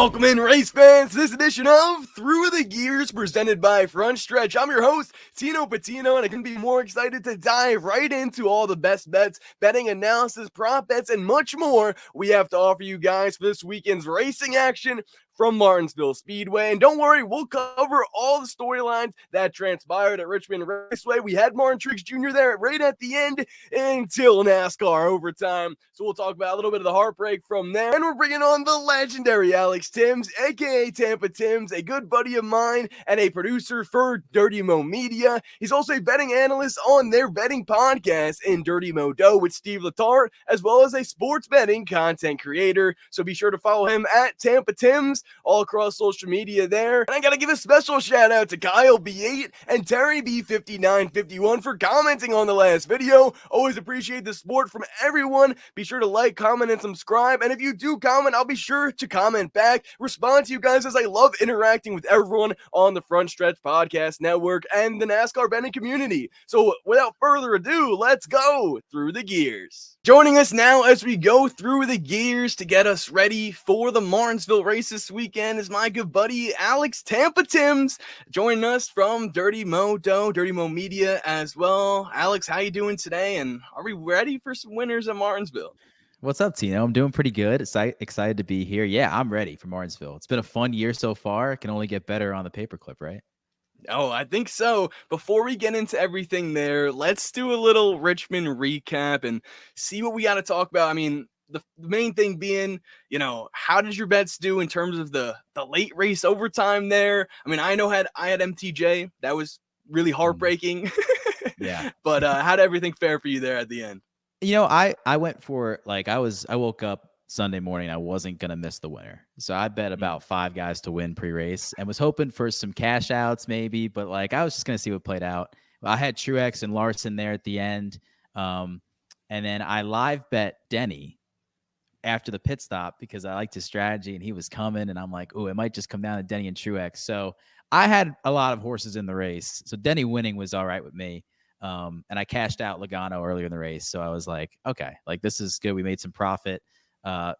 Welcome in, race fans, to this edition of Through the Gears, presented by Front Stretch. I'm your host, Tino Pattigno, and I couldn't be more excited to dive right into all the best bets, betting analysis, prop bets, and much more we have to offer you guys for this weekend's racing action from Martinsville Speedway. And don't worry, we'll cover all the storylines that transpired at Richmond Raceway. We had Martin Truex Jr. there right at the end until NASCAR overtime. So we'll talk about a little bit of the heartbreak from there. And we're bringing on the legendary Alex Timms, aka Tampa Timms, a good buddy of mine and a producer for Dirty Mo Media. He's also a betting analyst on their betting podcast in Dirty Mo Dough with Steve Letarte, as well as a sports betting content creator. So be sure to follow him at Tampa Timms all across social media there. And I gotta give a special shout out to Kyle B8 and Terry B5951 for commenting on the last video. Always appreciate the support from everyone. Be sure to like, comment, and subscribe. And if you do comment, I'll be sure to comment back, respond to you guys, as I love interacting with everyone on the Front Stretch Podcast Network and the NASCAR betting community. So without further ado, let's go through the gears. Joining us now as we go through the gears to get us ready for the Martinsville race this weekend is my good buddy Alex Tampa Timms, joining us from Dirty Mo Dough, Dirty Mo Media as well. Alex, how you doing today? And are we ready for some winners at Martinsville? What's up, Tino? I'm doing pretty good. Excited to be here. Yeah, I'm ready for Martinsville. It's been a fun year so far. It can only get better on the paperclip, right? Oh, I think so. Before we get into everything there, let's do a little Richmond recap and see what we got to talk about. I mean, the main thing being, how did your bets do in terms of the late race overtime there? I mean, I had MTJ. That was really heartbreaking. Yeah. But how did everything fare for you there at the end? I went for I woke up Sunday morning. I wasn't going to miss the winner. So I bet about 5 guys to win pre-race and was hoping for some cash outs maybe, but I was just going to see what played out. I had Truex and Larson there at the end. And then I live bet Denny after the pit stop because I liked his strategy and he was coming, and I'm like, oh, it might just come down to Denny and Truex. So I had a lot of horses in the race. So Denny winning was all right with me. And I cashed out Logano earlier in the race. So I was like, okay, this is good. We made some profit.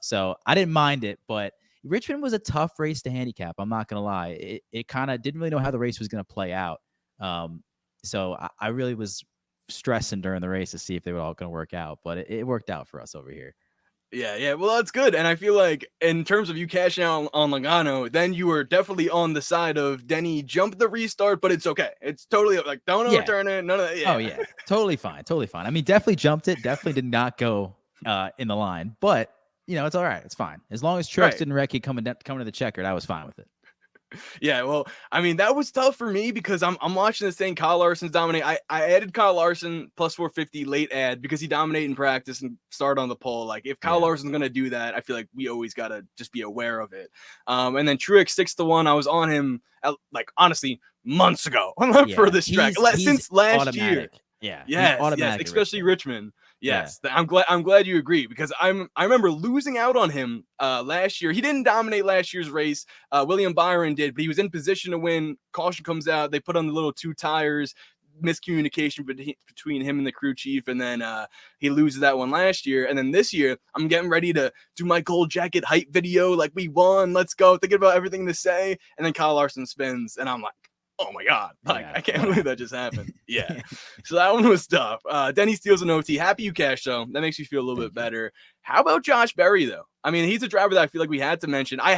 So I didn't mind it, but Richmond was a tough race to handicap. I'm not going to lie. It kind of didn't really know how the race was going to play out. So I really was stressing during the race to see if they were all going to work out, but it worked out for us over here. Yeah. Well, that's good. And I feel like in terms of you cashing out on Logano, then you were definitely on the side of Denny jump the restart, but it's okay. It's totally don't overturn it. None of that. Yeah. Oh, yeah. Totally fine. I mean, definitely jumped it. Definitely did not go in the line, but it's all right. It's fine. As long as Truex didn't wreck you coming to the checkered, I was fine with it. Yeah, well, I mean, that was tough for me because I'm watching this thing. Kyle Larson's dominate. I added Kyle Larson plus 450 late ad because he dominated in practice and started on the pole. Like, if Kyle Larson's going to do that, I feel like we always got to just be aware of it. And then Truex 6-1. I was on him, honestly, months ago for this track. Since last automatic. Year. Yeah. Yes, especially Richmond. Yes, yeah. I'm glad you agree because I remember losing out on him last year. He didn't dominate last year's race. William Byron did, but he was in position to win. Caution comes out. They put on the little 2 tires. Miscommunication between him and the crew chief, and then he loses that one last year. And then this year, I'm getting ready to do my gold jacket hype video. Like, we won. Let's go. Thinking about everything to say. And then Kyle Larson spins, and I'm like, oh my God. I can't believe that just happened. Yeah. So that one was tough. Denny steals an OT. Happy you cashed, though. That makes me feel a little bit better. How about Josh Berry, though? I mean, he's a driver that I feel like we had to mention. I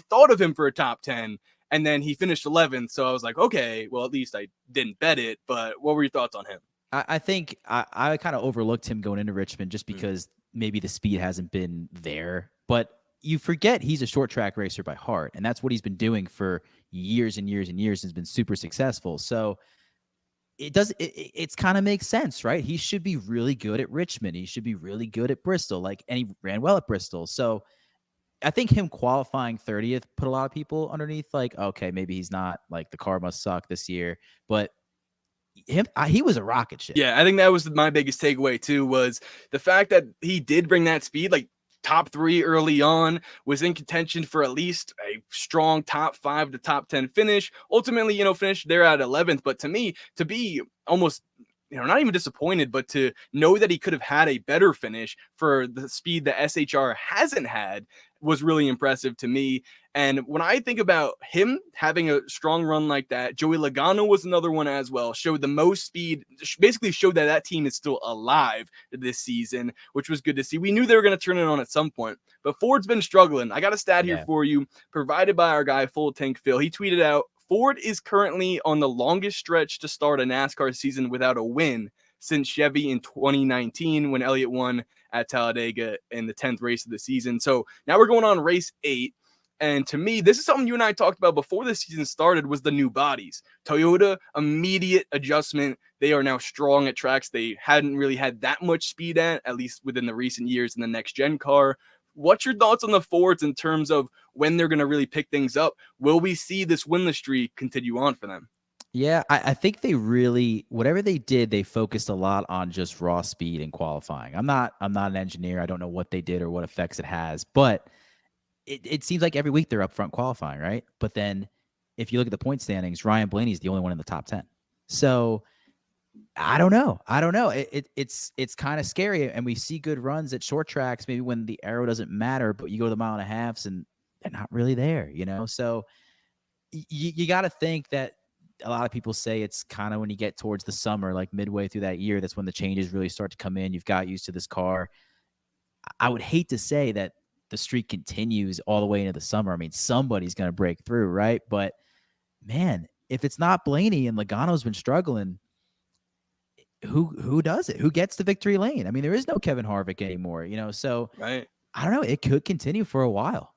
thought of him for a top 10, and then he finished 11th. So I was like, okay, well, at least I didn't bet it. But what were your thoughts on him? I think I kind of overlooked him going into Richmond just because maybe the speed hasn't been there. But you forget he's a short track racer by heart, and that's what he's been doing for years and years and years, and has been super successful. So it's kind of makes sense, right? He should be really good at Richmond. He should be really good at Bristol, and he ran well at Bristol. So I think him qualifying 30th put a lot of people underneath, okay, maybe he's not, the car must suck this year, but he was a rocket ship. Yeah, I think that was my biggest takeaway too, was the fact that he did bring that speed, top 3 early on, was in contention for at least a strong top 5 to top 10 finish. Ultimately, finished there at 11th. But to me, to be almost, not even disappointed, but to know that he could have had a better finish for the speed that SHR hasn't had, was really impressive to me. And when I think about him having a strong run like that, Joey Logano was another one as well. Showed the most speed, basically showed that that team is still alive this season, which was good to see. We knew they were going to turn it on at some point, but Ford's been struggling. I got a stat here for you, provided by our guy Full Tank Phil. He tweeted out, Ford is currently on the longest stretch to start a NASCAR season without a win since Chevy in 2019 when Elliott won at Talladega in the 10th race of the season. So now we're going on race 8. And to me, this is something you and I talked about before the season started, was the new bodies. Toyota, immediate adjustment. They are now strong at tracks they hadn't really had that much speed at least within the recent years in the next-gen car. What's your thoughts on the Fords in terms of when they're going to really pick things up? Will we see this winless streak continue on for them? Yeah, I think they really, whatever they did, they focused a lot on just raw speed and qualifying. I'm not an engineer. I don't know what they did or what effects it has, but it seems like every week they're up front qualifying, right? But then if you look at the point standings, Ryan Blaney is the only one in the top 10. So I don't know. It's kind of scary. And we see good runs at short tracks, maybe when the arrow doesn't matter, but you go to the mile and a halves and they're not really there, So you got to think that a lot of people say it's kind of when you get towards the summer, like midway through that year, that's when the changes really start to come in. You've got used to this car. I would hate to say that the streak continues all the way into the summer. I mean, somebody's going to break through, right? But man, if it's not Blaney and Logano's been struggling, who does it? Who gets the victory lane? I mean, there is no Kevin Harvick anymore, So right. I don't know. It could continue for a while.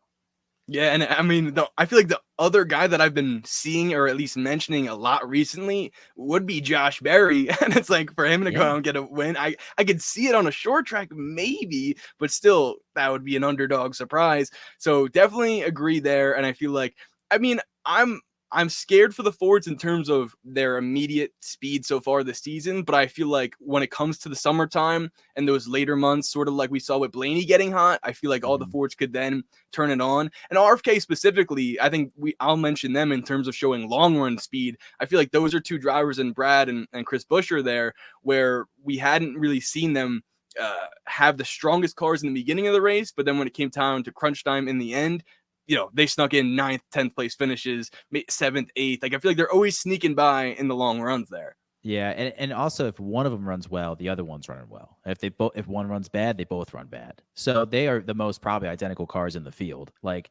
Yeah, and I mean, I feel like the other guy that I've been seeing or at least mentioning a lot recently would be Josh Berry. And it's like for him to go out and get a win, I could see it on a short track maybe, but still that would be an underdog surprise. So definitely agree there. And I feel like, I mean, I'm scared for the Fords in terms of their immediate speed so far this season, but I feel like when it comes to the summertime and those later months, sort of like we saw with Blaney getting hot, I feel like all the Fords could then turn it on. And RFK specifically, I think I'll mention them in terms of showing long run speed. I feel like those are two drivers in Brad and Chris Buescher there, where we hadn't really seen them have the strongest cars in the beginning of the race, but then when it came down to crunch time in the end, they snuck in 9th, 10th place finishes, 7th, 8th. Like, I feel like they're always sneaking by in the long runs there. Yeah, and also if one of them runs well, the other one's running well. If one runs bad, they both run bad. So they are the most probably identical cars in the field. Like,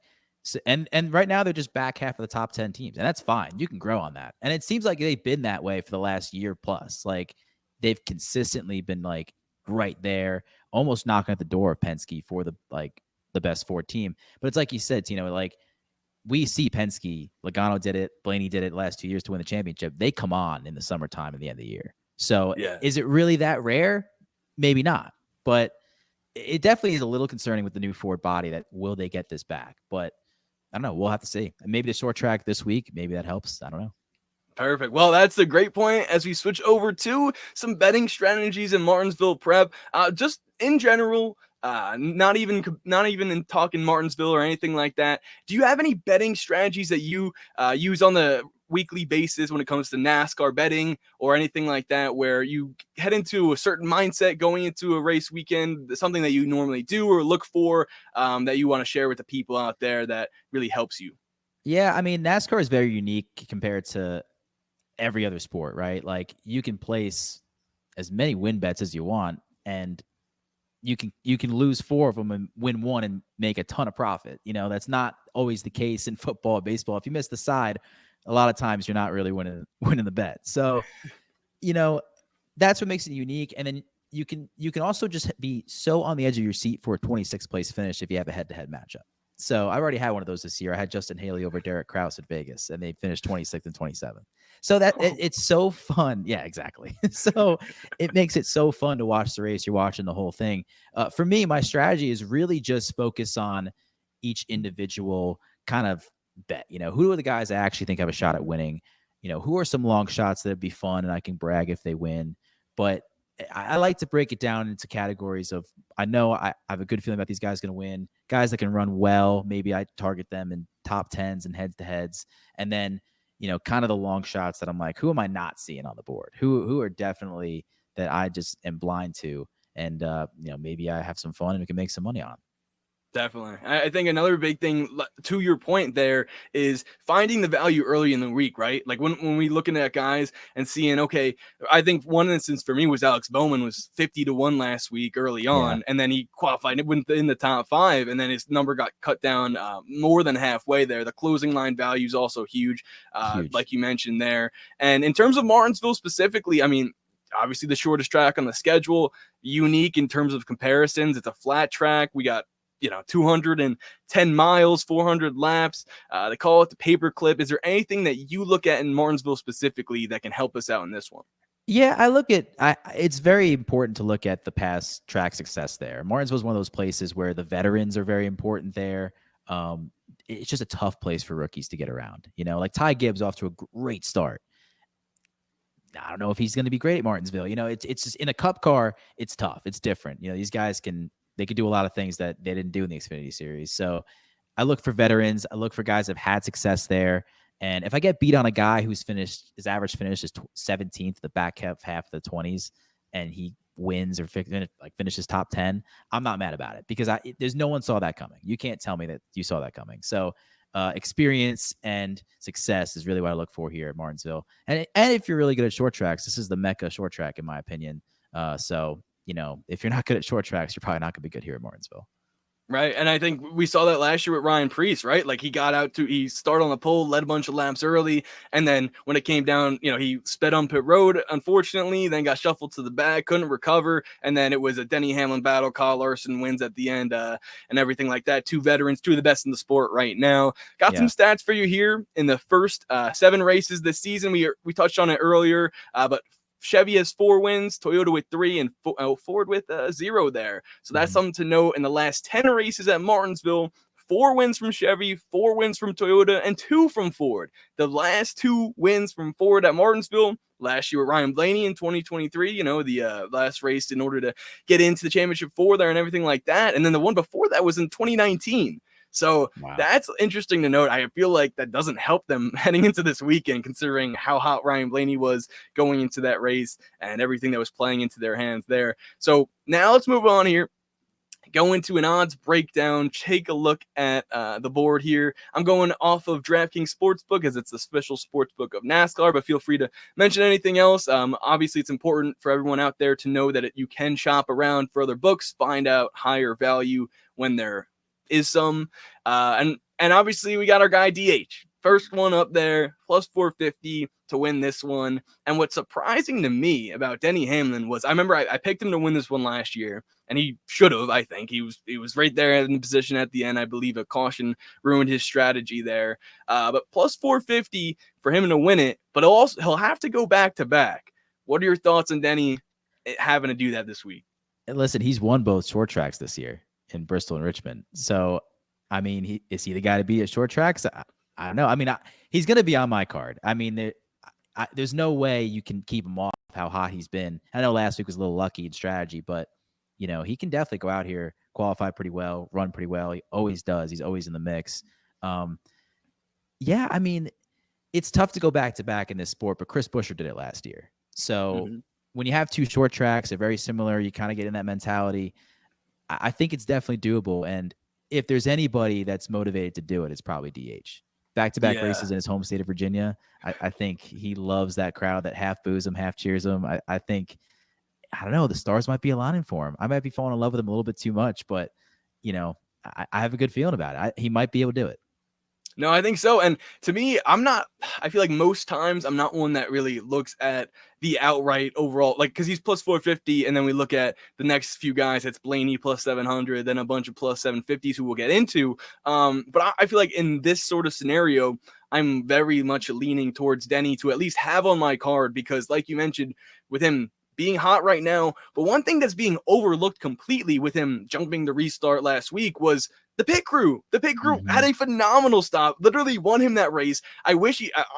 and right now they're just back half of the top 10 teams, and that's fine. You can grow on that. And it seems like they've been that way for the last year plus. Like, they've consistently been like right there, almost knocking at the door of Penske for the best Ford team. But it's like you said, like we see Penske, Logano did it, Blaney did it last 2 years to win the championship. They come on in the summertime at the end of the year. So Is it really that rare? Maybe not. But it definitely is a little concerning with the new Ford body that will they get this back? But I don't know. We'll have to see. And maybe the short track this week, maybe that helps. I don't know. Perfect. Well, that's a great point as we switch over to some betting strategies in Martinsville prep. Just in general, not even in talking Martinsville or anything like that. Do you have any betting strategies that you use on the weekly basis when it comes to NASCAR betting or anything like that, where you head into a certain mindset going into a race weekend, something that you normally do or look for that you want to share with the people out there that really helps you? Yeah, I mean, NASCAR is very unique compared to every other sport, right? Like, you can place as many win bets as you want, and you can lose 4 of them and win 1 and make a ton of profit. That's not always the case in football or baseball. If you miss the side, a lot of times you're not really winning the bet. So, that's what makes it unique. And then you can also just be so on the edge of your seat for a 26th place finish if you have a head-to-head matchup. So I already had one of those this year. I had Justin Haley over Derek Kraus at Vegas, and they finished 26th and 27th. So it's so fun. Yeah, exactly. So it makes it so fun to watch the race. You're watching the whole thing. For me, my strategy is really just focus on each individual kind of bet. Who are the guys I actually think have a shot at winning? Who are some long shots that'd be fun and I can brag if they win? But I like to break it down into categories of, I know I have a good feeling about these guys going to win. Guys that can run well, maybe I target them in top 10s and heads-to-heads. And then, kind of the long shots that I'm like, who am I not seeing on the board? Who are definitely that I just am blind to? And, maybe I have some fun and we can make some money on. Definitely. I think another big thing to your point there is finding the value early in the week, right? Like when we looking at guys and seeing, okay, I think one instance for me was Alex Bowman was 50-1 last week early Yeah, on, and then he qualified it went in the top 5, and then his number got cut down more than halfway there. The closing line value is also huge, huge. like you mentioned there. And in terms of Martinsville specifically, I mean, obviously the shortest track on the schedule, unique in terms of comparisons. It's a flat track. We got 210 miles, 400 laps. They call it the paperclip. Is there anything that you look at in Martinsville specifically that can help us out in this one? Yeah, it's very important to look at the past track success there. Martinsville is one of those places where the veterans are very important there. It's just a tough place for rookies to get around. Like Ty Gibbs off to a great start. I don't know if he's going to be great at Martinsville. It's just in a cup car, it's tough. It's different. These guys can do a lot of things that they didn't do in the Xfinity Series. So I look for veterans. I look for guys that have had success there. And if I get beat on a guy who's finished, his average finish is 17th, the back half of the 20s, and he wins or finishes top 10, I'm not mad about it because there's no one saw that coming. You can't tell me that you saw that coming. So experience and success is really what I look for here at Martinsville. And if you're really good at short tracks, this is the mecca short track, in my opinion. So, if you're not good at short tracks, you're probably not going to be good here at Martinsville. Right. And I think we saw that last year with Ryan Preece, right? Like he started on the pole, led a bunch of laps early. And then when it came down, he sped on pit road, unfortunately, then got shuffled to the back, couldn't recover. And then it was a Denny Hamlin battle. Kyle Larson wins at the end and everything like that. Two veterans, two of the best in the sport right now. Got some stats for you here in the first 7 races this season. We touched on it earlier, but Chevy has 4 wins, Toyota with 3, and Ford with 0 there. So that's something to note. In the last 10 races at Martinsville, 4 wins from Chevy, 4 wins from Toyota, and 2 from Ford. The last 2 wins from Ford at Martinsville last year with Ryan Blaney in 2023, the last race in order to get into the championship 4 there and everything like that. And then the one before that was in 2019. So That's interesting to note. I feel like that doesn't help them heading into this weekend, considering how hot Ryan Blaney was going into that race and everything that was playing into their hands there. So now let's move on here. Go into an odds breakdown, take a look at the board here. I'm going off of DraftKings Sportsbook as it's the special sportsbook of NASCAR, but feel free to mention anything else. Obviously, it's important for everyone out there to know that you can shop around for other books, find out higher value when there is some. And obviously, we got our guy DH. First one up there, plus 450 to win this one. And what's surprising to me about Denny Hamlin was, I remember I picked him to win this one last year, and he should have, I think. He was right there in the position at the end. I believe a caution ruined his strategy there. But plus 450 for him to win it, but he'll have to go back-to-back. What are your thoughts on Denny having to do that this week? And listen, he's won both short tracks this year in Bristol and Richmond. So, I mean, is he the guy to beat at short tracks? I don't know. I mean, he's going to be on my card. I mean, there's no way you can keep him off how hot he's been. I know last week was a little lucky in strategy, but, he can definitely go out here, qualify pretty well, run pretty well. He always does. He's always in the mix. Yeah, I mean, it's tough to go back-to-back in this sport, but Chris Buescher did it last year. So when you have 2 short tracks, they're very similar. You kind of get in that mentality. I think it's definitely doable. And if there's anybody that's motivated to do it, it's probably DH. Back-to-back races in his home state of Virginia. I think he loves that crowd that half boos him, half cheers him. I think, I don't know, the stars might be aligning for him. I might be falling in love with him a little bit too much, but, I have a good feeling about it. He might be able to do it. No, I think so. And to me, I feel like most times I'm not one that really looks at the outright overall, like, because he's plus 450. And then we look at the next few guys. It's Blaney plus 700, then a bunch of plus 750s who we'll get into. But I feel like in this sort of scenario, I'm very much leaning towards Denny to at least have on my card, because like you mentioned, with him being hot right now, but one thing that's being overlooked completely with him jumping the restart last week was the pit crew. The pit crew had a phenomenal stop, literally won him that race. I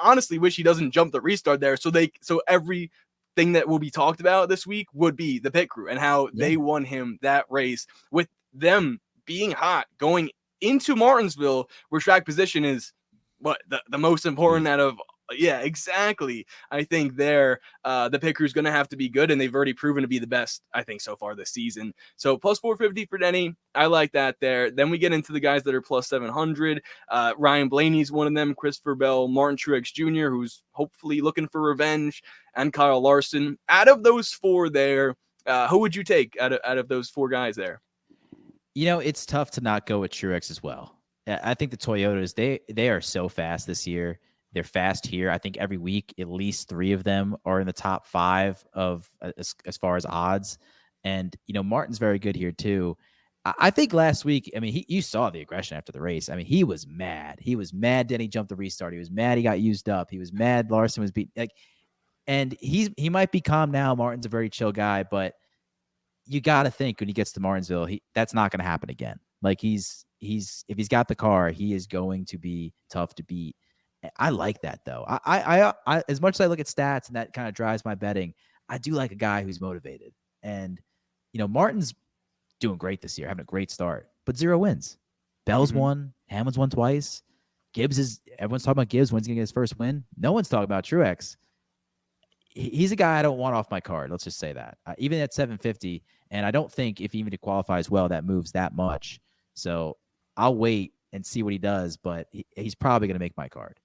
honestly wish he doesn't jump the restart there. So everything that will be talked about this week would be the pit crew and how they won him that race, with them being hot going into Martinsville, where track position is the most important out of Yeah, exactly. I think there, the pick crew's going to have to be good, and they've already proven to be the best, I think, so far this season. So plus 450 for Denny. I like that there. Then we get into the guys that are plus 700. Ryan Blaney's one of them, Christopher Bell, Martin Truex Jr., who's hopefully looking for revenge, and Kyle Larson. Out of those four there, who would you take out of those four guys there? It's tough to not go with Truex as well. I think the Toyotas, they are so fast this year. They're fast here. I think every week, at least 3 of them are in the top 5 of as far as odds. And, Martin's very good here too. I think last week, I mean, you saw the aggression after the race. I mean, he was mad. He was mad Denny jumped the restart. He was mad he got used up. He was mad Larson was beat. And he might be calm now. Martin's a very chill guy, but you got to think when he gets to Martinsville, that's not going to happen again. Like he's if he's got the car, he is going to be tough to beat. I like that though. I as much as I look at stats and that kind of drives my betting, I do like a guy who's motivated. And Martin's doing great this year, having a great start, but 0 wins. Bell's won, Hamlin's won twice. Everyone's talking about Gibbs. When's he gonna get his first win? No one's talking about Truex. He's a guy I don't want off my card. Let's just say that. Even at 750, and I don't think if even he qualifies well, that moves that much. So I'll wait and see what he does, but he's probably going to make my card.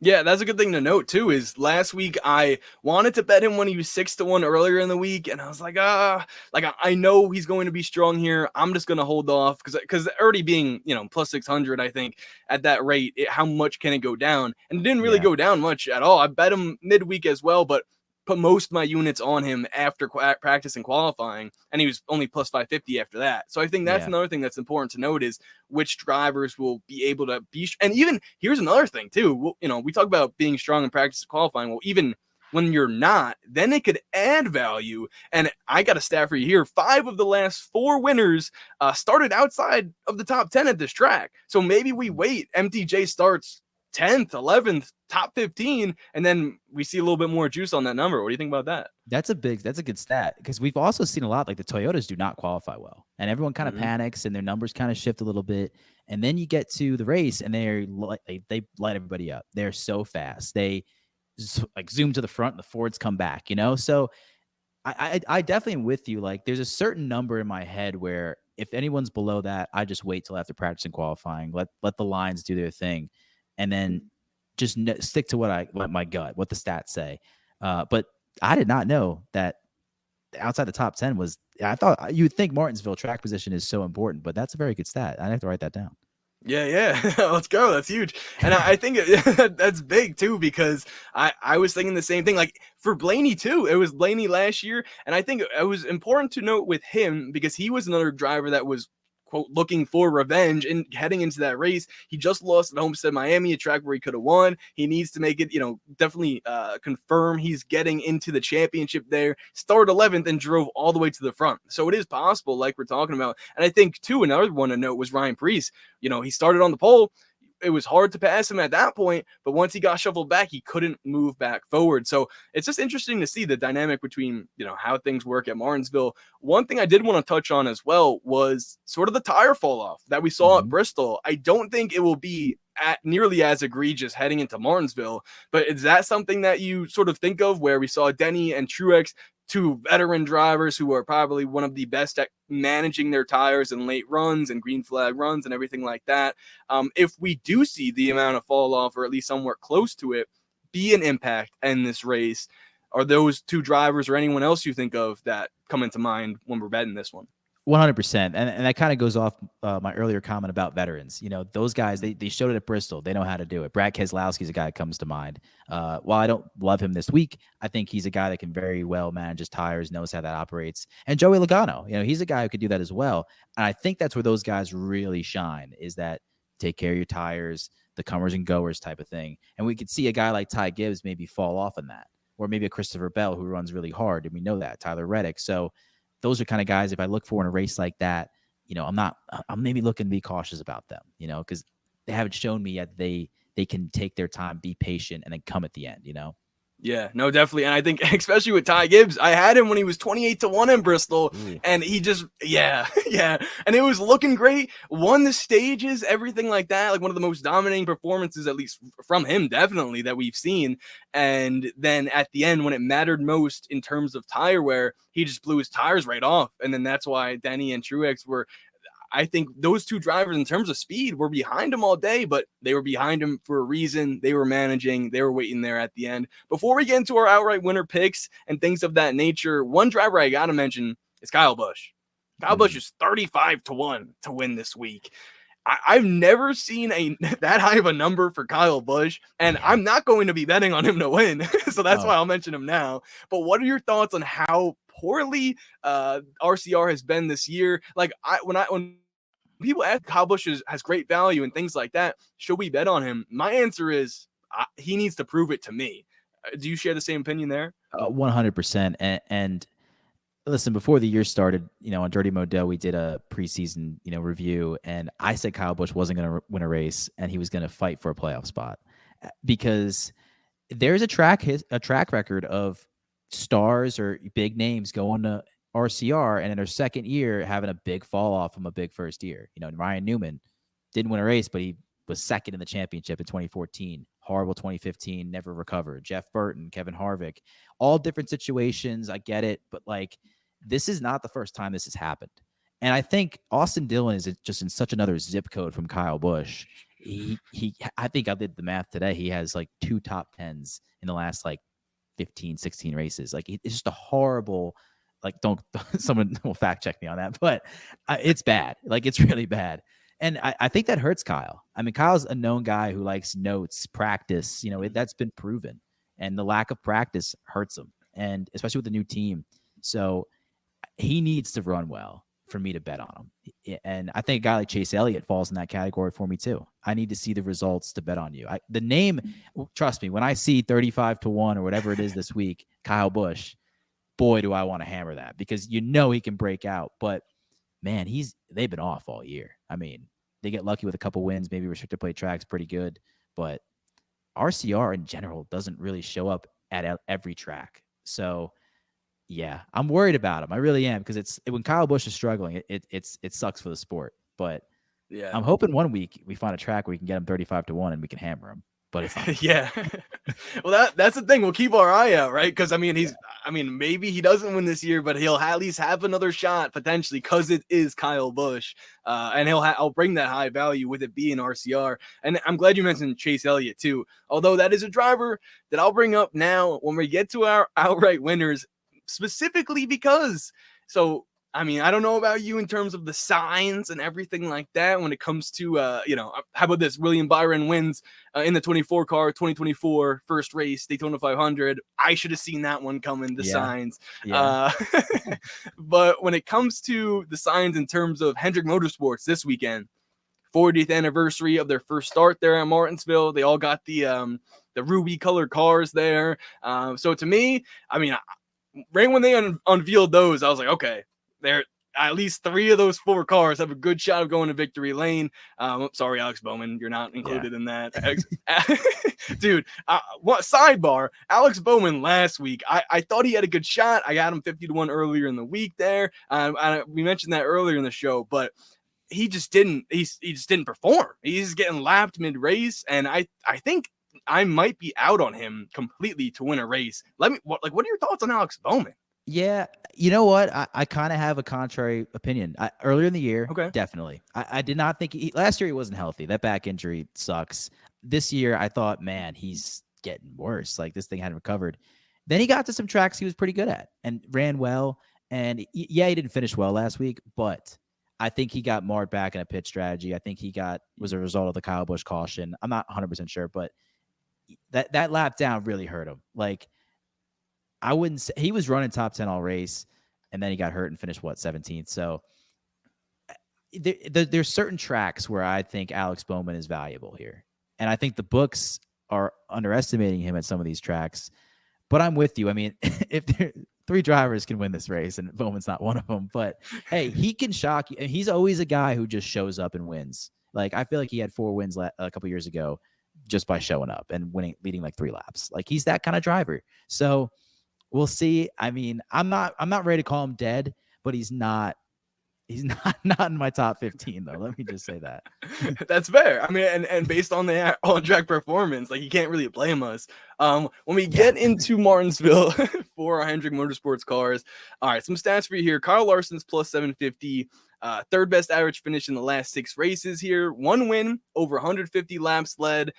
Yeah, that's a good thing to note too, is last week I wanted to bet him when he was 6-1 earlier in the week, and I was like, I know he's going to be strong here. I'm just going to hold off because already being, plus 600, I think at that rate, how much can it go down? And it didn't really go down much at all. I bet him midweek as well, but put most of my units on him after practice and qualifying, and he was only plus 550 after that. So I think that's another thing that's important to note is which drivers will be able to be. And even here's another thing too. We talk about being strong in practice and qualifying. Well, even when you're not, then it could add value. And I got a stat for you here. 5 of the last 4 winners started outside of the top 10 at this track. So maybe we wait. MTJ starts 10th, 11th, top 15, and then we see a little bit more juice on that number. What do you think about that? That's a good stat, because we've also seen a lot, like the Toyotas do not qualify well, and everyone kind of panics and their numbers kind of shift a little bit. And then you get to the race and they light everybody up. They're so fast. They zoom to the front and the Fords come back, So I definitely am with you. Like there's a certain number in my head where if anyone's below that, I just wait till after practice and qualifying, let the lines do their thing. And then just stick to what my gut, what the stats say. But I did not know that outside the top 10 was. I thought you would think Martinsville track position is so important, but that's a very good stat. I have to write that down. Yeah. Let's go. That's huge. And I think that's big too, because I was thinking the same thing. Like for Blaney too, it was Blaney last year. And I think it was important to note with him because he was another driver that was, quote, looking for revenge and heading into that race. He just lost at Homestead Miami, a track where he could have won. He needs to make it, definitely confirm he's getting into the championship there. Started 11th and drove all the way to the front. So it is possible, like we're talking about. And I think, too, another one to note was Ryan Preece. He started on the pole. It was hard to pass him at that point, but once he got shuffled back, he couldn't move back forward. So it's just interesting to see the dynamic between, how things work at Martinsville. One thing I did want to touch on as well was sort of the tire fall off that we saw at Bristol. I don't think it will be nearly as egregious heading into Martinsville, but is that something that you sort of think of where we saw Denny and Truex, 2 veteran drivers who are probably one of the best at managing their tires in late runs and green flag runs and everything like that? If we do see the amount of fall off, or at least somewhere close to it, be an impact in this race, are those 2 drivers or anyone else you think of that come into mind when we're betting this one? 100%. And that kind of goes off my earlier comment about veterans. Those guys, they showed it at Bristol. They know how to do it. Brad Keselowski's a guy that comes to mind. While I don't love him this week, I think he's a guy that can very well manage his tires, knows how that operates. And Joey Logano, he's a guy who could do that as well. And I think that's where those guys really shine, is that take care of your tires, the comers and goers type of thing. And we could see a guy like Ty Gibbs maybe fall off on that, or maybe a Christopher Bell who runs really hard. And we know that, Tyler Reddick. So those are kind of guys, if I look for in a race like that, I'm maybe looking to be cautious about them, because they haven't shown me yet they can take their time, be patient, and then come at the end, Yeah, no, definitely. And I think especially with Ty Gibbs, I had him when he was 28-1 in Bristol. Ooh. And he just, yeah. And it was looking great. Won the stages, everything like that. Like one of the most dominating performances, at least from him, definitely, that we've seen. And then at the end, when it mattered most in terms of tire wear, he just blew his tires right off. And then that's why Denny and Truex were, I think those two drivers in terms of speed were behind him all day, but they were behind him for a reason. They were managing, they were waiting there at the end. Before we get into our outright winner picks and things of that nature, one driver I got to mention is Kyle Busch. Kyle Busch is 35-1 to win this week. I've never seen that high of a number for Kyle Busch, and I'm not going to be betting on him to win. So that's why I'll mention him now. But what are your thoughts on how poorly RCR has been this year? Like when people ask Kyle Busch has great value and things like that, should we bet on him? My answer is he needs to prove it to me. Do you share the same opinion there? 100%. And listen, before the year started, on Dirty Modell, we did a preseason, review, and I said Kyle Busch wasn't going to win a race and he was going to fight for a playoff spot because there's a track record of stars or big names going to RCR and in their second year having a big fall off from a big first year. Ryan Newman didn't win a race, but he was second in the championship in 2014. Horrible 2015, never recovered. Jeff Burton, Kevin Harvick, all different situations. I get it, but this is not the first time this has happened. And I think Austin Dillon is just in such another zip code from Kyle Busch. I think I did the math today. He has 2 top 10s in the last 15, 16 races. It's just a horrible, don't someone will fact check me on that, but it's bad. It's really bad. And I think that hurts Kyle. I mean, Kyle's a known guy who likes notes, practice, that's been proven, and the lack of practice hurts him, and especially with the new team. So he needs to run well for me to bet on him. And I think a guy like Chase Elliott falls in that category for me too. I need to see the results to bet on you. The name, trust me, when I see 35-1 or whatever it is this week, Kyle Busch, boy, do I want to hammer that because he can break out. But man, they've been off all year. I mean, they get lucky with a couple wins, maybe restricted plate tracks, pretty good. But RCR in general doesn't really show up at every track. So yeah, I'm worried about him. I really am because when Kyle Busch is struggling, it sucks for the sport. But yeah, I'm hoping one week we find a track where we can get him 35-1 and we can hammer him. But it's not. Yeah. Well, that's the thing. We'll keep our eye out, right? Because maybe he doesn't win this year, but he'll at least have another shot potentially because it is Kyle Busch, and I'll bring that high value with it being RCR. And I'm glad you mentioned Chase Elliott too, although that is a driver that I'll bring up now when we get to our outright winners, specifically because I don't know about you in terms of the signs and everything like that when it comes to, how about this? William Byron wins in the 24 car, 2024 first race, Daytona 500. I should have seen that one coming, the signs. Yeah. But when it comes to the signs in terms of Hendrick Motorsports this weekend, 40th anniversary of their first start there at Martinsville. They all got the ruby colored cars there. So to me, right when they unveiled those, I was like, okay, there at least 3 of those 4 cars have a good shot of going to victory lane. Sorry, Alex Bowman, you're not included in that. Dude, what sidebar? Alex Bowman last week, I thought he had a good shot. I got him 50-1 earlier in the week there. We mentioned that earlier in the show, but he just didn't. He just didn't perform. He's getting lapped mid-race, and I think I might be out on him completely to win a race. What are your thoughts on Alex Bowman? Yeah, you know what? I kind of have a contrary opinion. Earlier in the year, definitely. I did not think last year he wasn't healthy. That back injury sucks. This year, I thought, man, he's getting worse. This thing hadn't recovered. Then he got to some tracks he was pretty good at and ran well. And yeah, he didn't finish well last week, but I think he got marred back in a pit strategy. I think was a result of the Kyle Busch caution. I'm not 100% sure, but that lap down really hurt him. I wouldn't say he was running top 10 all race, and then he got hurt and finished 17th. So there's certain tracks where I think Alex Bowman is valuable here, and I think the books are underestimating him at some of these tracks. But I'm with you. I mean, if 3 drivers can win this race, and Bowman's not one of them, but hey, he can shock you. And he's always a guy who just shows up and wins. I feel like he had 4 wins a couple years ago. just by showing up and leading like 3 laps. Like he's that kind of driver. So we'll see. I mean, I'm not ready to call him dead, but he's not not in my top 15 though. Let me just say that. That's fair. I mean, and based on the on-track performance, like you can't really blame us. When we get into Martinsville for our Hendrick Motorsports cars, all right, some stats for you here. Kyle Larson's plus 750, third best average finish in the last 6 races here. 1 win, over 150 laps led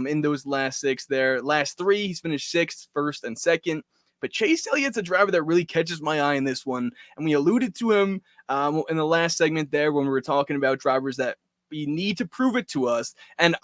in those last 6 there. Last 3, he's finished 6th, 1st, and 2nd. But Chase Elliott's a driver that really catches my eye in this one. And we alluded to him in the last segment there when we were talking about drivers that we need to prove it to us. And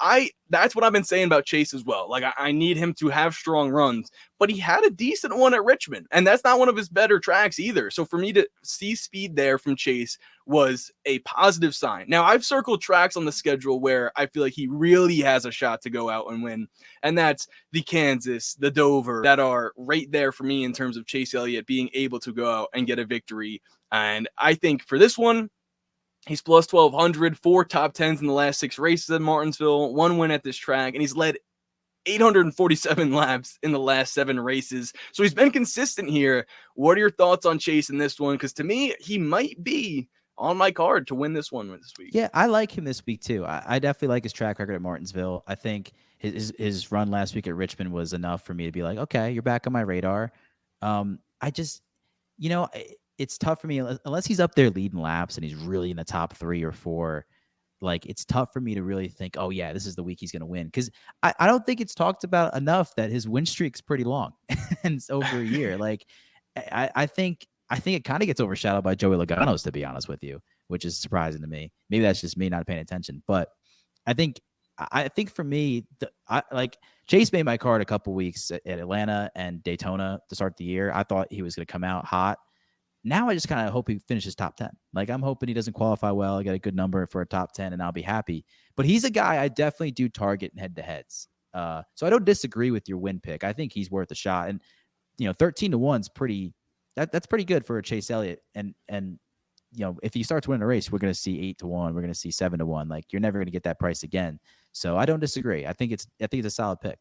that's what I've been saying about Chase as well. Like I need him to have strong runs, but he had a decent one at Richmond, and that's not one of his better tracks either. So for me to see speed there from Chase was a positive sign. Now I've circled tracks on the schedule where I feel like he really has a shot to go out and win. And that's the Kansas, the Dover, that are right there for me in terms of Chase Elliott being able to go out and get a victory. And I think for this one, he's plus 1,200, 4 top 10s in the last 6 races at Martinsville, 1 win at this track, and he's led 847 laps in the last 7 races. So he's been consistent here. What are your thoughts on Chase in this one? Because to me, he might be on my card to win this one this week. Yeah, I like him this week too. I definitely like his track record at Martinsville. I think his run last week at Richmond was enough for me to be like, okay, you're back on my radar. I just, it's tough for me unless he's up there leading laps and he's really in the top 3 or 4. Like it's tough for me to really think, oh yeah, this is the week he's going to win. Cause I don't think it's talked about enough that his win streak's pretty long and it's over a year. Like I think it kind of gets overshadowed by Joey Logano's, to be honest with you, which is surprising to me. Maybe that's just me not paying attention, but I think for me, Chase made my card a couple weeks at Atlanta and Daytona to start the year. I thought he was going to come out hot. Now I just kind of hope he finishes top 10. Like I'm hoping he doesn't qualify well, get a good number for a top 10, and I'll be happy. But he's a guy I definitely do target in head-to-heads. So I don't disagree with your win pick. I think he's worth a shot. And 13-1 is pretty. That's pretty good for a Chase Elliott. And if he starts winning a race, we're going to see 8-1. We're going to see 7-1. Like you're never going to get that price again. So I don't disagree. I think it's a solid pick.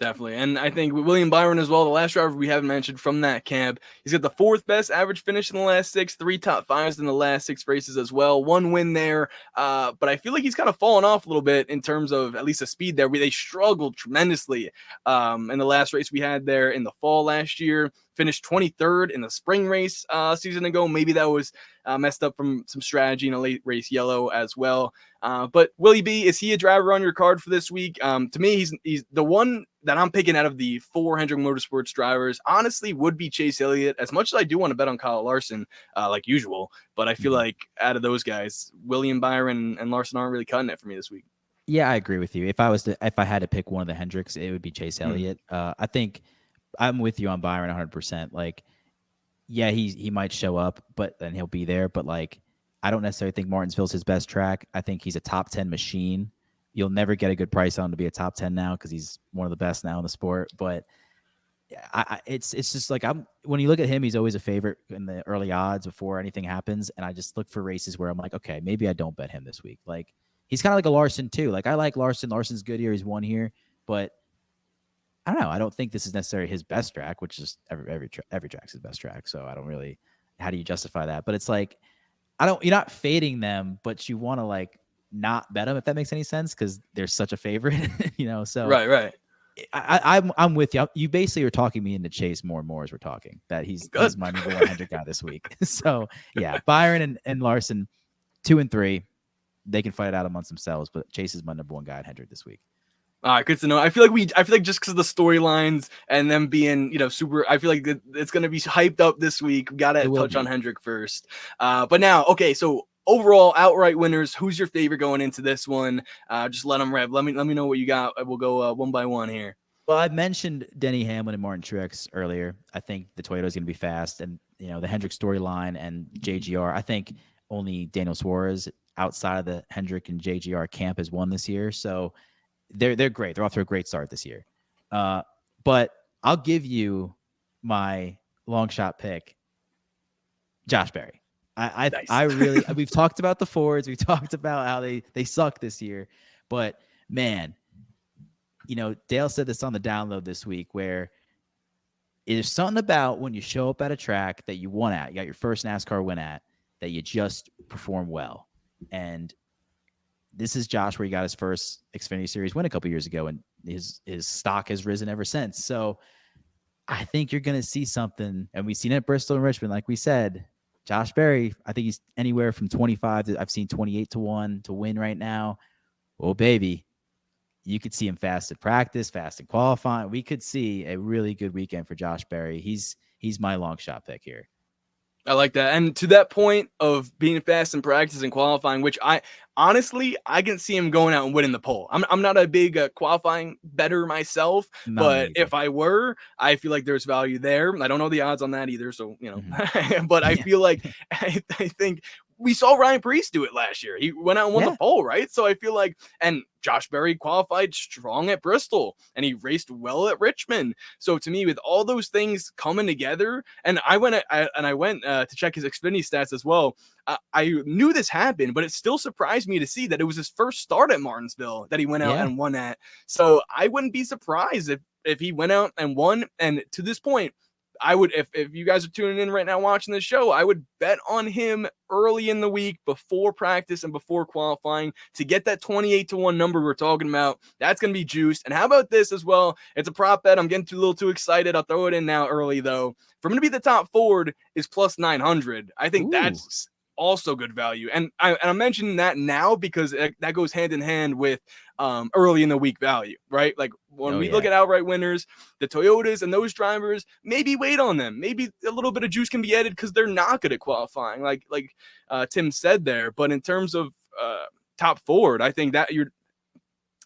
Definitely. And I think William Byron as well, the last driver we haven't mentioned from that camp, he's got the 4th best average finish in the last 6, 3 top 5s in the last 6 races as well. 1 win there. But I feel like he's kind of fallen off a little bit in terms of at least the speed there. They struggled tremendously in the last race we had there in the fall last year. Finished 23rd in the spring race season ago. Maybe that was messed up from some strategy in a late race yellow as well. But Willie B, is he a driver on your card for this week? To me, he's the one that I'm picking out of the 4 Hendrick Motorsports drivers. Honestly, would be Chase Elliott. As much as I do want to bet on Kyle Larson, like usual, but I feel like out of those guys, William Byron and Larson aren't really cutting it for me this week. Yeah, I agree with you. If I had to pick one of the Hendricks, it would be Chase Elliott. I think I'm with you on Byron 100%. Like, yeah, he might show up, but then he'll be there. But like, I don't necessarily think Martinsville's his best track. I think he's a top 10 machine. You'll never get a good price on him to be a top 10 now because he's one of the best now in the sport. But it's just like when you look at him, he's always a favorite in the early odds before anything happens. And I just look for races where I'm like, okay, maybe I don't bet him this week. Like he's kind of like a Larson too. Like I like Larson. Larson's good here. He's won here, but I don't know. I don't think this is necessarily his best track, which is every track's his best track. So I don't really, how do you justify that? But it's like, you're not fading them, but you want to like not bet them, if that makes any sense. Cause they're such a favorite, so Right. I'm with you. You basically are talking me into Chase more and more as we're talking that he's my number 100 guy this week. So yeah, Byron and Larson 2 and 3, they can fight it out amongst themselves, but Chase is my number 1 guy at Hendrick this week. All right, good to know. I feel like just because of the storylines and them being, super, I feel like it's going to be hyped up this week. We got to touch on Hendrick first. But now, okay, so overall outright winners, who's your favorite going into this one? Just let them rev. Let me know what you got. We'll go one by one here. Well, I mentioned Denny Hamlin and Martin Truex earlier. I think the Toyota is going to be fast, and the Hendrick storyline and JGR. I think only Daniel Suarez outside of the Hendrick and JGR camp has won this year, so they're great. They're off to a great start this year. But I'll give you my long shot pick, Josh Berry. Nice. I really we've talked about the Fords, we talked about how they suck this year, but man, Dale said this on the download this week where there's something about when you show up at a track that you won at, you got your first NASCAR win at, that you just perform well. And this is Josh where he got his first Xfinity Series win a couple years ago, and his stock has risen ever since. So I think you're going to see something, and we've seen it at Bristol and Richmond. Like we said, Josh Berry, I think he's anywhere from 25 to I've seen 28 to 1 to win right now. Oh, baby. You could see him fast at practice, fast at qualifying. We could see a really good weekend for Josh Berry. He's my long shot pick here. I like that. And to that point of being fast in practice and qualifying, which I can see him going out and winning the pole. I'm not a big qualifying bettor myself, but if I were, I feel like there's value there. I don't know the odds on that either. So, but I feel like, I think we saw Ryan Preece do it last year. He went out and won the pole, right? So I feel like, and Josh Berry qualified strong at Bristol and he raced well at Richmond. So to me, with all those things coming together, and I went to check his Xfinity stats as well. I knew this happened, but it still surprised me to see that it was his first start at Martinsville that he went out and won at. So I wouldn't be surprised if he went out and won. And to this point, I would, if you guys are tuning in right now watching this show, I would bet on him early in the week before practice and before qualifying to get that 28 to 1 number we're talking about. That's going to be juiced. And how about this as well? It's a prop bet. I'm getting a little too excited. I'll throw it in now early though. For him to be the top Ford is plus 900. I think that's also good value. And I'm mentioning that now because that goes hand in hand with early in the week value, right? Like when we look at outright winners, the Toyotas and those drivers, maybe wait on them. Maybe a little bit of juice can be added because they're not good at qualifying, like Tim said there. But in terms of top Ford, I think that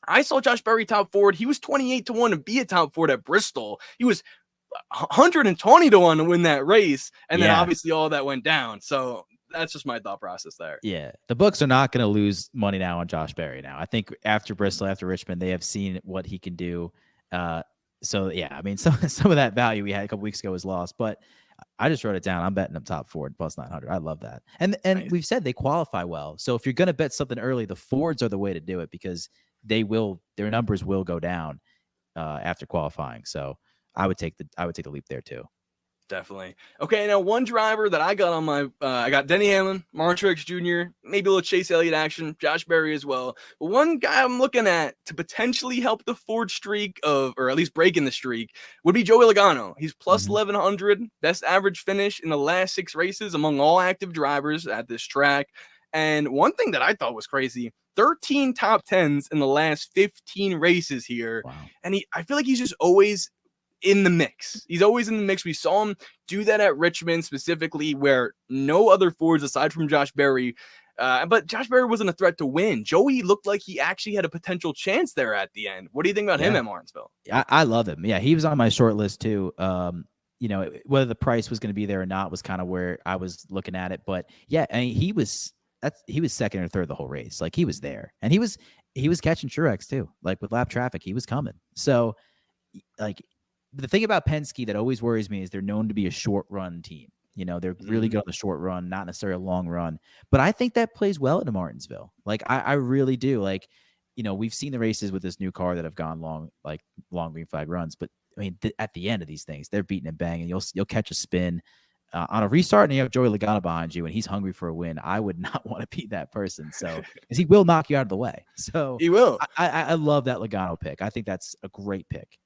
I saw Josh Berry top Ford. He was 28 to 1 to be a top Ford at Bristol. He was 120 to 1 to win that race. And then obviously all that went down. So that's just my thought process there. Yeah. The books are not going to lose money now on Josh Berry now. I think after Bristol, after Richmond, they have seen what he can do. So yeah, I mean, some of that value we had a couple weeks ago was lost, but I just wrote it down. I'm betting them top Ford plus 900. I love that. And nice. We've said they qualify well. So if you're going to bet something early, the Fords are the way to do it because their numbers will go down after qualifying. So I would take the leap there too. Definitely. Okay, now one driver that I got on my I got Denny Hamlin, Martin Truex Jr., maybe a little Chase Elliott action, Josh Berry as well. But one guy I'm looking at to potentially help the Ford streak or at least breaking the streak would be Joey Logano. He's plus 1,100, best average finish in the last 6 races among all active drivers at this track. And one thing that I thought was crazy, 13 top 10s in the last 15 races here. Wow. And I feel like he's just always in the mix. He's always in the mix. We saw him do that at Richmond specifically where no other Fords aside from Josh Berry, but Josh Berry wasn't a threat to win. Joey looked like he actually had a potential chance there at the end. What do you think about him at Martinsville? I love him. Yeah, he was on my short list too. Whether the price was going to be there or not was kind of where I was looking at it. But yeah, I mean, he was second or third the whole race. Like he was there, and he was catching Truex too. Like with lap traffic, he was coming. So like. The thing about Penske that always worries me is they're known to be a short run team. They're really good on the short run, not necessarily a long run. But I think that plays well into Martinsville. Like I really do. Like, we've seen the races with this new car that have gone long green flag runs. But I mean, at the end of these things, they're beating and banging. You'll catch a spin on a restart, and you have Joey Logano behind you, and he's hungry for a win. I would not want to be that person. So, because he will knock you out of the way. So he will. I love that Logano pick. I think that's a great pick.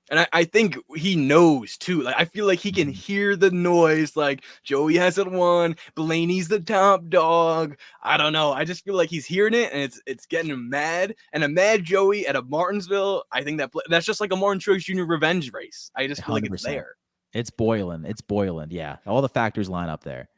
And I think he knows too. Like I feel like he can hear the noise. Like Joey hasn't won. Blaney's the top dog. I don't know. I just feel like he's hearing it, and it's getting him mad. And a mad Joey at a Martinsville, I think that's just like a Martin Truex Jr. revenge race. I just feel 100%. Like it's there. It's boiling. Yeah, all the factors line up there.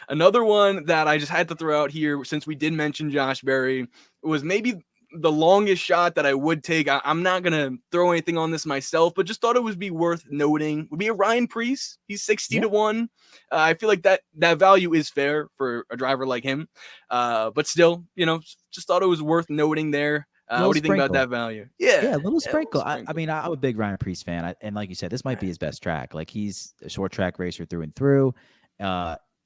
Another one that I just had to throw out here, since we did mention Josh Berry, was maybe the longest shot that I would take. I'm not going to throw anything on this myself, but just thought it would be worth noting. Would be a Ryan Preece. He's 60 to 1. I feel like that value is fair for a driver like him. But still, just thought it was worth noting there. What do you think about that value? Yeah, a little sprinkle. I mean, I'm a big Ryan Preece fan. And like you said, this might be his best track. Like he's a short track racer through and through.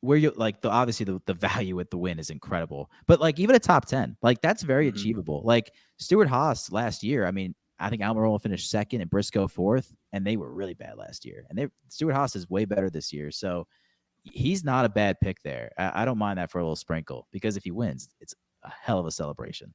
Where you like obviously the value with the win is incredible, but like even a top 10, like that's very achievable. Like Stewart Haas last year, I mean, I think Almirola finished second and Briscoe fourth, and they were really bad last year. And Stewart Haas is way better this year. So he's not a bad pick there. I don't mind that for a little sprinkle, because if he wins, it's a hell of a celebration.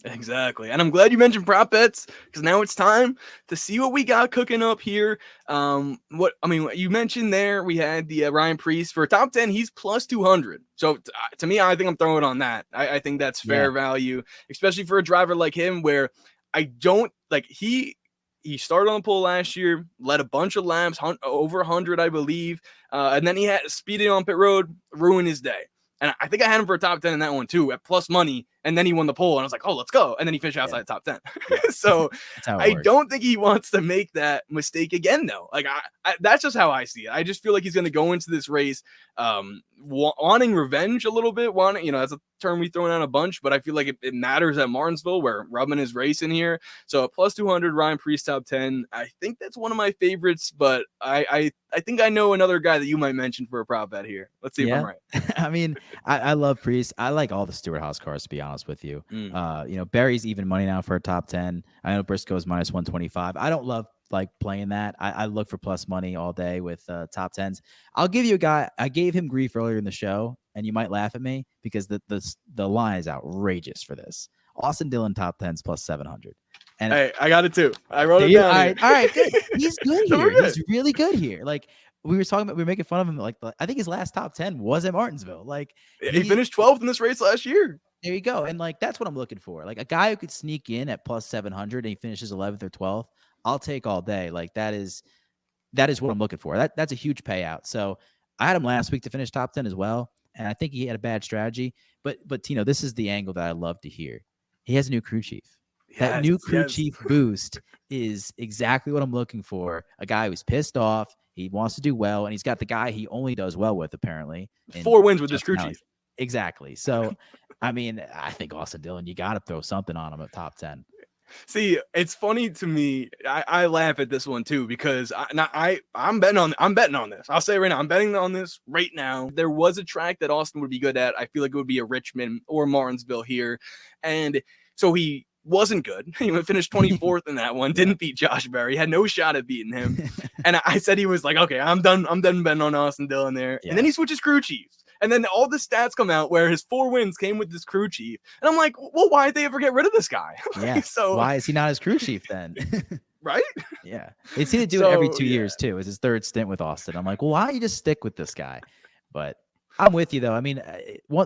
Exactly. And I'm glad you mentioned prop bets, because now it's time to see what we got cooking up here. What you mentioned there, we had the Ryan Preece for top 10. He's plus 200. So to me, I think I'm throwing on that. I think that's fair value, especially for a driver like him, where I don't like he started on the pole last year, led a bunch of laps, over 100, I believe. And then he had speeding on pit road, ruin his day. And I think I had him for a top 10 in that one too, at plus money. And then he won the pole, and I was like, oh, let's go. And then he finished outside the top 10. So I don't think he wants to make that mistake again, though. Like, that's just how I see it. I just feel like he's going to go into this race wanting revenge a little bit. That's a term we thrown out a bunch, but I feel like it matters at Martinsville, where Rubman is racing here. So plus 200, Ryan Preece top 10. I think that's one of my favorites, but I think I know another guy that you might mention for a prop bet here. Let's see if I'm right. I mean, I love Preece. I like all the Stewart Haas cars, to be honest with you. Barry's even money now for a top 10. I know Briscoe's minus 125. I don't love playing that. I look for plus money all day with top 10s. I'll give you a guy. I gave him grief earlier in the show, and you might laugh at me because the line is outrageous for this. Austin Dillon top 10s plus 700. And hey, I got it too. I wrote it down. All right, good. He's good here. He's really good here. Like, we were making fun of him. Like, I think his last top 10 was at Martinsville. Like, he finished 12th in this race last year. There you go. And that's what I'm looking for. Like, a guy who could sneak in at plus 700 and he finishes 11th or 12th. I'll take all day. Like, that is what I'm looking for. That's a huge payout. So I had him last week to finish top 10 as well. And I think he had a bad strategy, but Tino, this is the angle that I love to hear. He has a new crew chief. That new crew chief boost is exactly what I'm looking for. A guy who's pissed off. He wants to do well, and he's got the guy he only does well with, apparently. 4 wins with this crew chief. Exactly. So, I mean, I think Austin Dillon, you got to throw something on him at top 10. See, it's funny to me. I laugh at this one too, because I'm betting on this. I'll say right now, I'm betting on this right now. There was a track that Austin would be good at. I feel like it would be a Richmond or Martinsville here, and so he wasn't good. He finished 24th in that one. Didn't beat Josh Berry. Had no shot at beating him. And I said he was like, okay, I'm done betting on Austin Dillon there. Yeah. And then he switches crew chiefs. And then all the stats come out where his 4 wins came with this crew chief. And I'm like, well, why did they ever get rid of this guy? Yeah. So why is he not his crew chief then? Right? Yeah. They seem to do it every 2 years too. It's his 3rd stint with Austin. I'm like, well, why don't you just stick with this guy? But I'm with you though. I mean,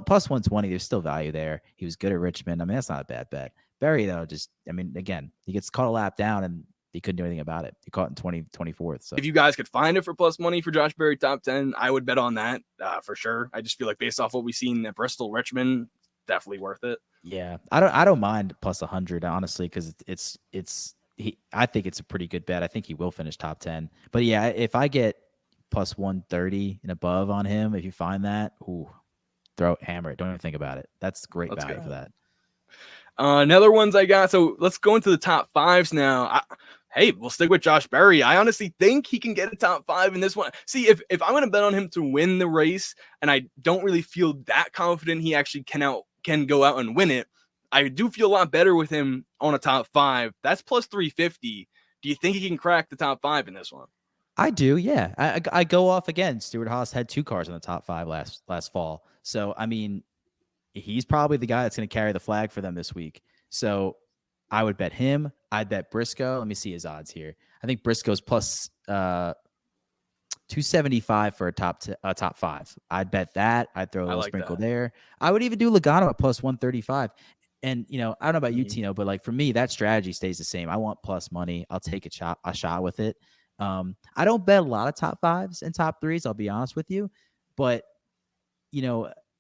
plus 120, there's still value there. He was good at Richmond. I mean, that's not a bad bet. Berry though, again, he gets caught a lap down and he couldn't do anything about it. He caught in 24th. So if you guys could find it for plus money for Josh Berry top 10, I would bet on that for sure. I just feel like based off what we've seen at Bristol, Richmond, definitely worth it. Yeah, I don't mind plus 100 honestly, because I think it's a pretty good bet. I think he will finish top 10. But yeah, if I get plus 130 and above on him, if you find that, hammer it. Don't even think about it. That's great value for that. Another ones I got. So let's go into the top 5s now. We'll stick with Josh Berry. I honestly think he can get a top 5 in this one. See, if I'm going to bet on him to win the race, and I don't really feel that confident he actually can go out and win it, I do feel a lot better with him on a top 5. That's plus 350. Do you think he can crack the top 5 in this one? I do, yeah. I go off again. Stewart Haas had 2 cars in the top 5 last fall. So, I mean, he's probably the guy that's going to carry the flag for them this week. So I would bet him. I'd bet Briscoe. Let me see his odds here. I think Briscoe's plus 275 for a top 5. I'd bet that. I'd throw a little sprinkle there. I would even do Logano at plus 135. And, I don't know about you, Tino, but for me, that strategy stays the same. I want plus money. I'll take a shot with it. I don't bet a lot of top 5s and top 3s, I'll be honest with you. But,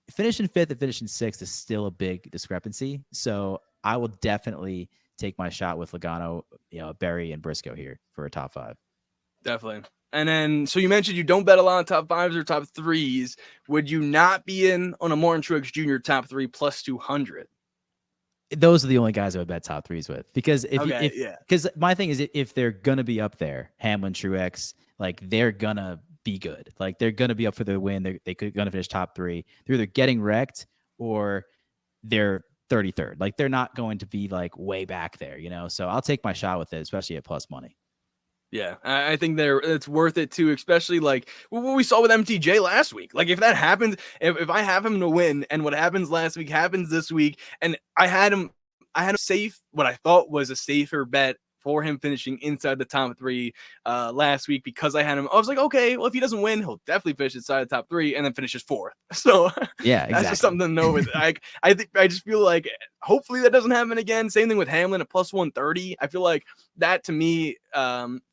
finishing 5th and finishing 6th is still a big discrepancy. So I will definitely take my shot with Logano, Berry and Briscoe here for a top 5. Definitely. And then, so you mentioned you don't bet a lot of top 5s or top 3s. Would you not be in on a Martin Truex Jr. top 3 plus 200? Those are the only guys I would bet top 3s with, because because my thing is, if they're gonna be up there, Hamlin, Truex, they're gonna be good. They're gonna be up for the win. They could gonna finish top 3. They're either getting wrecked or they're 33rd. Like they're not going to be like way back there, you know? So I'll take my shot with it, especially at plus money. Yeah, I think it's worth it too, especially like what we saw with MTJ last week. Like if that happens, if I have him to win and what happens last week happens this week, and I had him safe, what I thought was a safer bet for him finishing inside the top 3 last week because I had him. I was like, okay, well, if he doesn't win, he'll definitely finish inside the top 3 and then finishes 4th. So yeah, exactly. That's just something to know with it. I think I just feel like hopefully that doesn't happen again. Same thing with Hamlin at plus 130. I feel like that to me,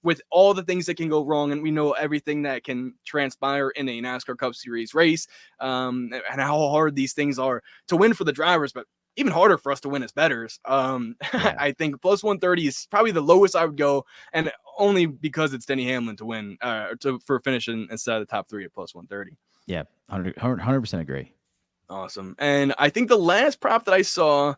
with all the things that can go wrong, and we know everything that can transpire in a NASCAR Cup Series race, and how hard these things are to win for the drivers, but even harder for us to win as bettors. Yeah. I think plus 130 is probably the lowest I would go, and only because it's Denny Hamlin to win, for finishing instead of the top 3 at plus 130. Yeah, 100% agree. Awesome. And I think the last prop that I saw,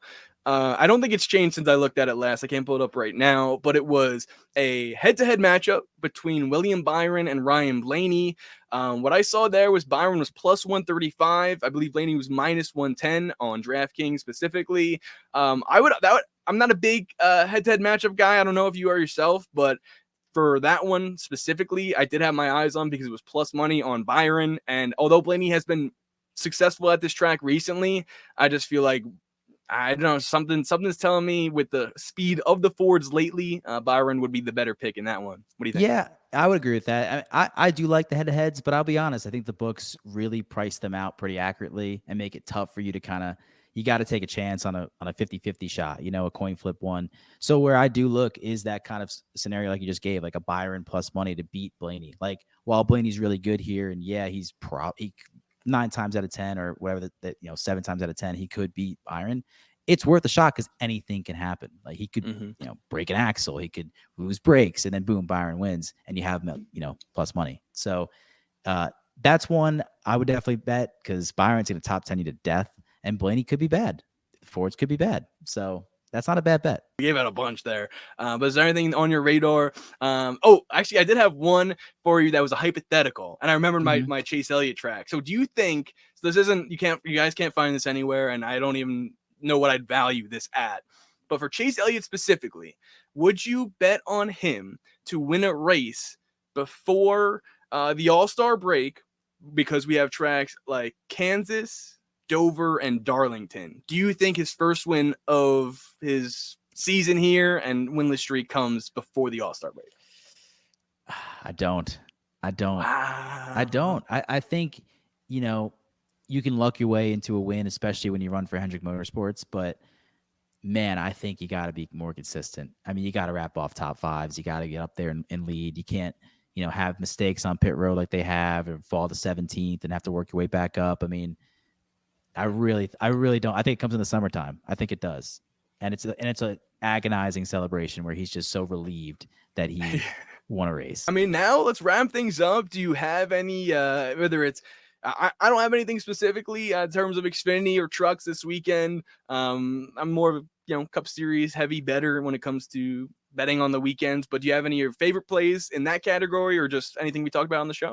I don't think it's changed since I looked at it last. I can't pull it up right now, but it was a head-to-head matchup between William Byron and Ryan Blaney. What I saw there was Byron was plus 135. I believe Blaney was minus 110 on DraftKings specifically. I'm not a big head-to-head matchup guy. I don't know if you are yourself, but for that one specifically, I did have my eyes on because it was plus money on Byron. And although Blaney has been successful at this track recently, I just feel like, I don't know, something's telling me with the speed of the Fords lately, Byron would be the better pick in that one. What do you think? Yeah, I would agree with that. I do like the head-to-heads, but I'll be honest, I think the books really price them out pretty accurately and make it tough for you to you got to take a chance on a 50-50 shot, you know, a coin flip one. So where I do look is that kind of scenario like you just gave, like a Byron plus money to beat Blaney. Like, while Blaney's really good here, and yeah, he's probably 9 times out of 10 or whatever that 7 times out of 10 he could beat Byron. It's worth a shot because anything can happen. Like he could break an axle, he could lose brakes, and then boom, Byron wins, and you have him plus money. So that's one I would definitely bet, because Byron's going to top 10 you to death, and Blaney could be bad. Fords could be bad. So that's not a bad bet. We gave out a bunch there. But is there anything on your radar? Actually, I did have one for you that was a hypothetical, and I remembered my Chase Elliott track. So do you think, so this isn't, you guys can't find this anywhere, and I don't even know what I'd value this at, but for Chase Elliott specifically, would you bet on him to win a race before the All-Star break? Because we have tracks like Kansas, Dover, and Darlington. Do you think his first win of his season here and winless streak comes before the All-Star break? I don't. Wow. I don't. I think, you can luck your way into a win, especially when you run for Hendrick Motorsports. But, man, I think you got to be more consistent. I mean, you got to wrap off top 5s. You got to get up there and lead. You can't, have mistakes on pit road like they have, or fall to 17th and have to work your way back up. I mean, I really don't. I think it comes in the summertime. I think it does. And it's a agonizing celebration where he's just so relieved that he won a race. I mean, now let's wrap things up. Do you have any, whether it's, I don't have anything specifically in terms of Xfinity or trucks this weekend. I'm more of a, Cup Series heavy better when it comes to betting on the weekends. But do you have any of your favorite plays in that category, or just anything we talked about on the show?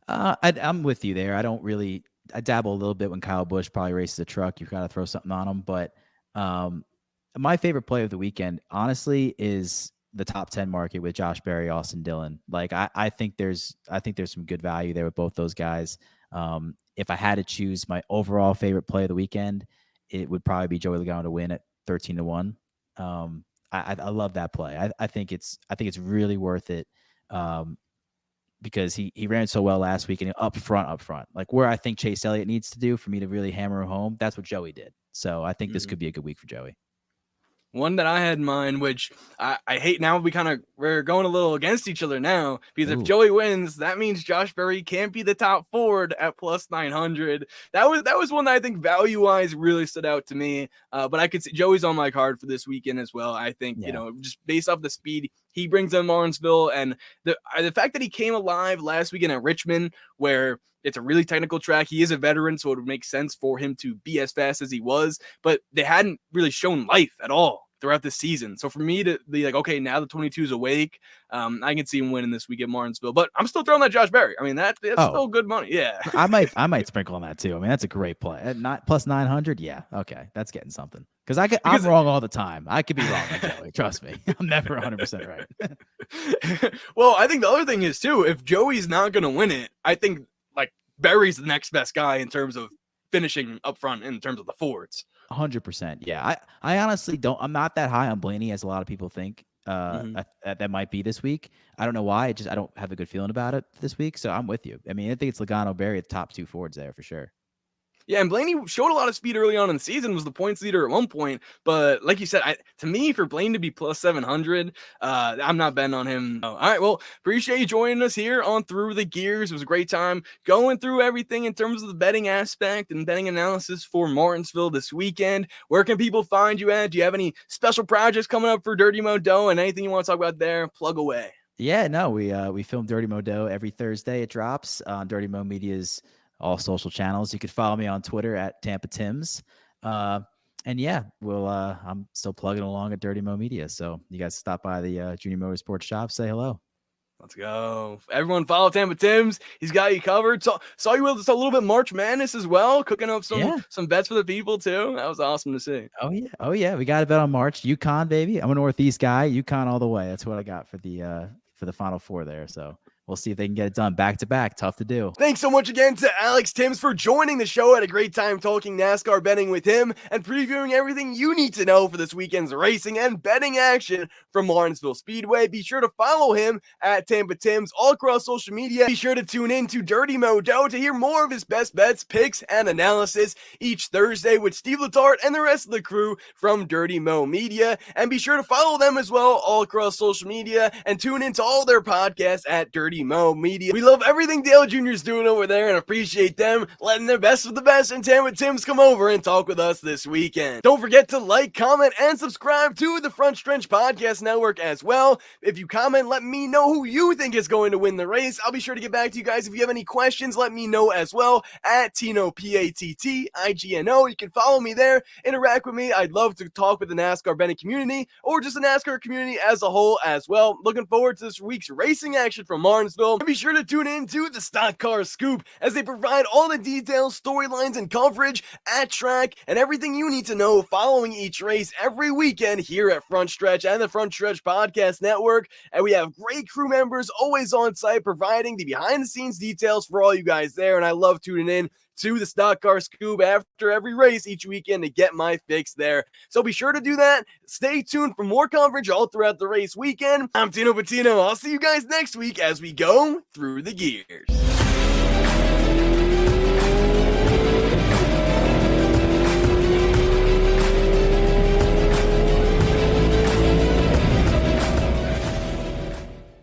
I'm with you there. I dabble a little bit when Kyle Busch probably races a truck. You've got to throw something on him. But my favorite play of the weekend, honestly, is the top 10 market with Josh Berry, Austin Dillon. Like I think there's some good value there with both those guys. If I had to choose my overall favorite play of the weekend, it would probably be Joey Logano to win at 13-1. I love that play. I think it's really worth it. Because he ran so well last week, and up front, like where I think Chase Elliott needs to do for me to really hammer home, that's what Joey did. So I think this could be a good week for Joey. One that I had in mind, which I hate now, we're going a little against each other now, because if Joey wins, that means Josh Berry can't be the top Ford at plus 900. That was one that I think value-wise really stood out to me. But I could see Joey's on my card for this weekend as well. I think, just based off the speed he brings in Martinsville, and the fact that he came alive last weekend at Richmond, where it's a really technical track. He is a veteran, so it would make sense for him to be as fast as he was, but they hadn't really shown life at all throughout the season. So for me to be like, okay, now the 22 is awake, I can see him winning this week at Martinsville. But I'm still throwing that Josh Berry. I mean, that's still good money. Yeah. I might sprinkle on that too. I mean, that's a great play. At not plus 900. Yeah. Okay. That's getting something. I'm wrong all the time. I could be wrong, Joey. Trust me. I'm never 100% right. Well, I think the other thing is too, if Joey's not going to win it, I think like Berry's the next best guy in terms of finishing up front in terms of the Fords. 100%. Yeah. I honestly I'm not that high on Blaney as a lot of people think. That might be this week. I don't know why. I don't have a good feeling about it this week. So I'm with you. I mean, I think it's Logano, Berry, the top two Fords there for sure. Yeah, and Blaney showed a lot of speed early on in the season, was the points leader at one point. But like you said, to me, for Blaney to be plus 700, I'm not betting on him. All right, well, appreciate you joining us here on Through the Gears. It was a great time going through everything in terms of the betting aspect and betting analysis for Martinsville this weekend. Where can people find you at? Do you have any special projects coming up for Dirty Modo and anything you want to talk about there? Plug away. Yeah, no, we film Dirty Modo every Thursday. It drops on Dirty Mo Media's all social channels. You could follow me on Twitter at Tampa Tims. And yeah, I'm still plugging along at Dirty Mo Media. So you guys stop by the Junior Motorsports shop, say hello. Let's go. Everyone follow Tampa Tims. He's got you covered. Saw you with us a little bit March Madness as well, cooking up some bets for the people too. That was awesome to see. Oh yeah. We got a bet on March. UConn, baby. I'm a Northeast guy. UConn all the way. That's what I got for the Final Four there. So we'll see if they can get it done back to back. Tough to do. Thanks so much again to Alex Tims for joining the show. Had a great time talking NASCAR betting with him and previewing everything you need to know for this weekend's racing and betting action from Martinsville Speedway. Be sure to follow him at Tampa Tims all across social media. Be sure to tune in to Dirty Modo to hear more of his best bets, picks, and analysis each Thursday with Steve Letarte and the rest of the crew from Dirty Mo Media. And be sure to follow them as well all across social media and tune into all their podcasts at Dirty Mo Media. We love everything Dale Jr. is doing over there and appreciate them letting their best of the best and Tampa Tims come over and talk with us this weekend. Don't forget to like, comment, and subscribe to the Front Stretch Podcast Network as well. If you comment, let me know who you think is going to win the race. I'll be sure to get back to you guys. If you have any questions, let me know as well at Tino Pattigno. You can follow me there, interact with me. I'd love to talk with the NASCAR betting community or just the NASCAR community as a whole as well. Looking forward to this week's racing action from Martinsville. And be sure to tune in to the Stock Car Scoop as they provide all the details, storylines, and coverage at track and everything you need to know following each race every weekend here at Front Stretch and the Front Stretch Podcast Network. And we have great crew members always on site providing the behind-the-scenes details for all you guys there. And I love tuning in to the Stock Car Scoop after every race each weekend to get my fix there. So be sure to do that. Stay tuned for more coverage all throughout the race weekend. I'm Tino Pattigno. I'll see you guys next week as we go through the gears.